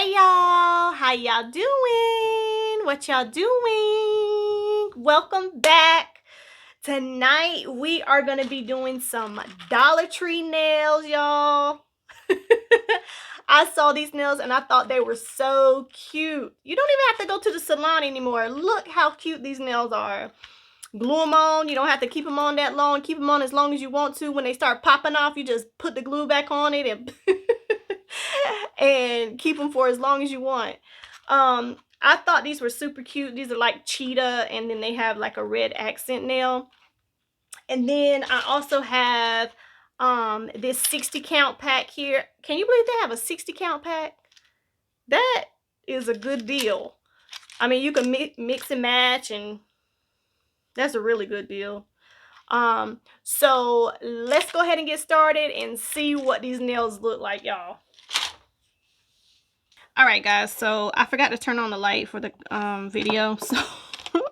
Hey y'all, how y'all doing? What y'all doing? Welcome back. Tonight we are going to be doing some Dollar Tree nails, y'all. I saw these nails and I thought they were so cute. You don't even have to go to the salon anymore. Look how cute these nails are. Glue them on. You don't have to keep them on that long. Keep them on as long as you want to. When they start popping off, you just put the glue back on it and and keep them for as long as you want. I thought these were super cute. These are like cheetah, and then they have like a red accent nail. And then I also have this 60 count pack here. Can you believe they have a 60 count pack? That is a good deal. I mean, you can mix and match, and that's a really good deal. So let's go ahead and get started and see what these nails look like, y'all. All right, guys, so I forgot to turn on the light for the video, so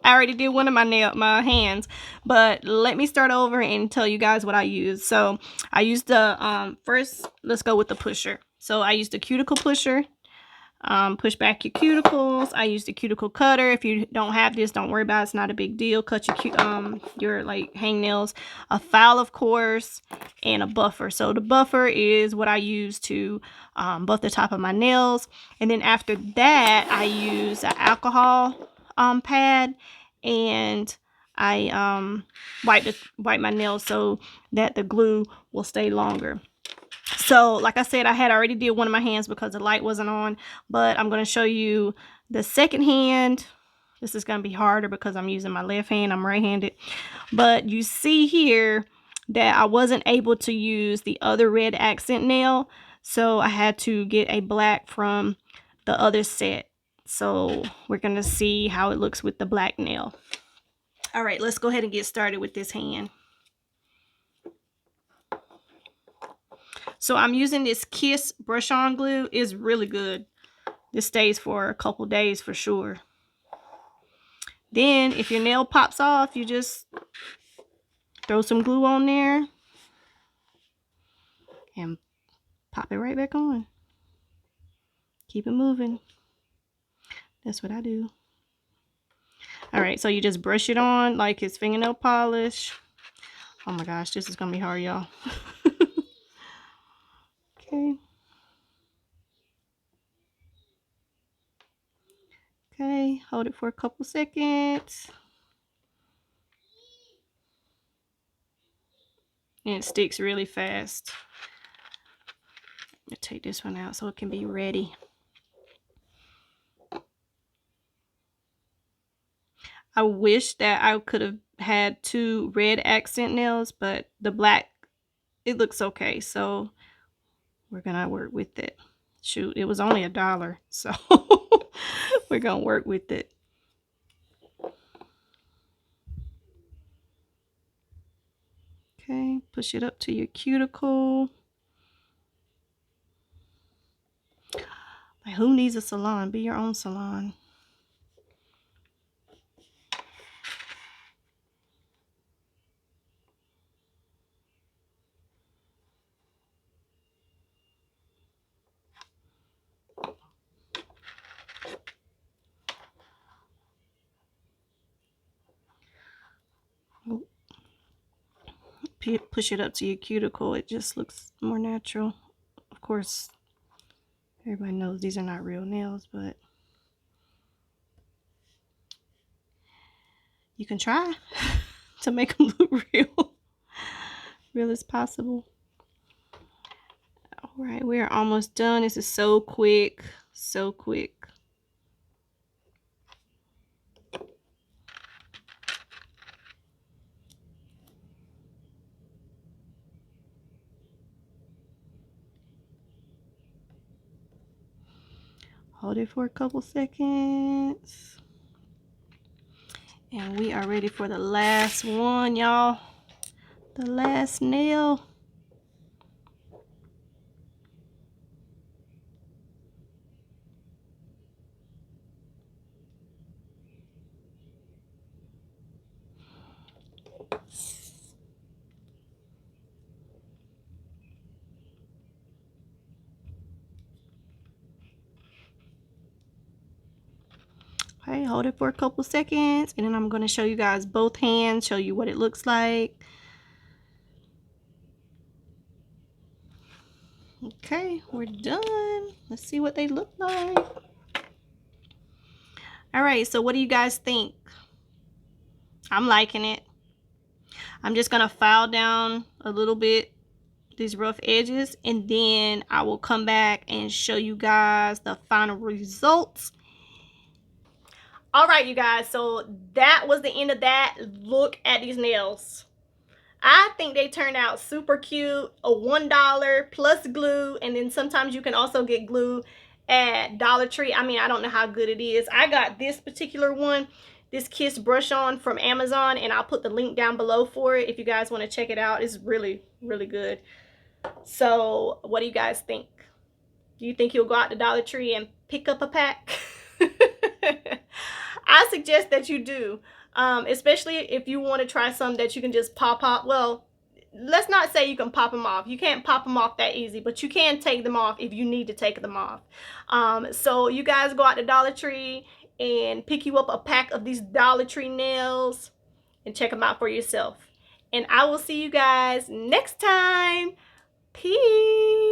I already did one of my hands, but let me start over and tell you guys what I used. So I used the first, let's go with the pusher. So I used the cuticle pusher. Push back your cuticles. I use the cuticle cutter. If you don't have this, don't worry about it. It's not a big deal. Cut your like hangnails. A file, of course, and a buffer. So the buffer is what I use to buff the top of my nails. And then after that, I use an alcohol pad, and I wipe my nails so that the glue will stay longer. So like I said, I had already did one of my hands because the light wasn't on, but I'm going to show you the second hand. This is going to be harder because I'm using my left hand. I'm right-handed. But you see here that I wasn't able to use the other red accent nail, so I had to get a black from the other set. So we're going to see how it looks with the black nail. All right, let's go ahead and get started with this hand. So I'm using this Kiss brush on glue. It's really good. This stays for a couple days for sure. Then if your nail pops off, you just throw some glue on there and pop it right back on. Keep it moving. That's what I do. Alright, so you just brush it on like it's fingernail polish. Oh my gosh, this is gonna be hard, y'all. Okay. Okay, hold it for a couple seconds. And it sticks really fast. Let me take this one out so it can be ready. I wish that I could have had two red accent nails, but the black, it looks okay. So we're gonna work with it. Shoot, it was only $1, so we're gonna work with it. Okay, push it up to your cuticle. Like, who needs a salon? Be your own salon. Push it up to your cuticle. It just looks more natural. Of course, everybody knows these are not real nails, but you can try to make them look real as possible. All right, we are almost done. This is so quick, so quick. Hold it for a couple seconds. And we are ready for the last one, y'all. The last nail. hold it for a couple seconds, and then I'm going to show you guys both hands, show you what it looks like. Okay, we're done. Let's see what they look like. All right, so what do you guys think? I'm liking it. I'm just gonna file down a little bit these rough edges, and then I will come back and show you guys the final results. All right, you guys, so that was the end of that. Look at these nails. I think they turned out super cute. A $1 plus glue, and then sometimes you can also get glue at Dollar Tree. I mean, I don't know how good it is. I got this particular one, this Kiss brush on from Amazon, and I'll put the link down below for it if you guys want to check it out. It's really, really good. So what do you guys think? Do you think you'll go out to Dollar Tree and pick up a pack? I suggest that you do, especially if you want to try some that you can just pop. Well, let's not say you can pop them off. You can't pop them off that easy, but you can take them off if you need to take them off. So you guys go out to Dollar Tree and pick you up a pack of these Dollar Tree nails and check them out for yourself. And I will see you guys next time. Peace.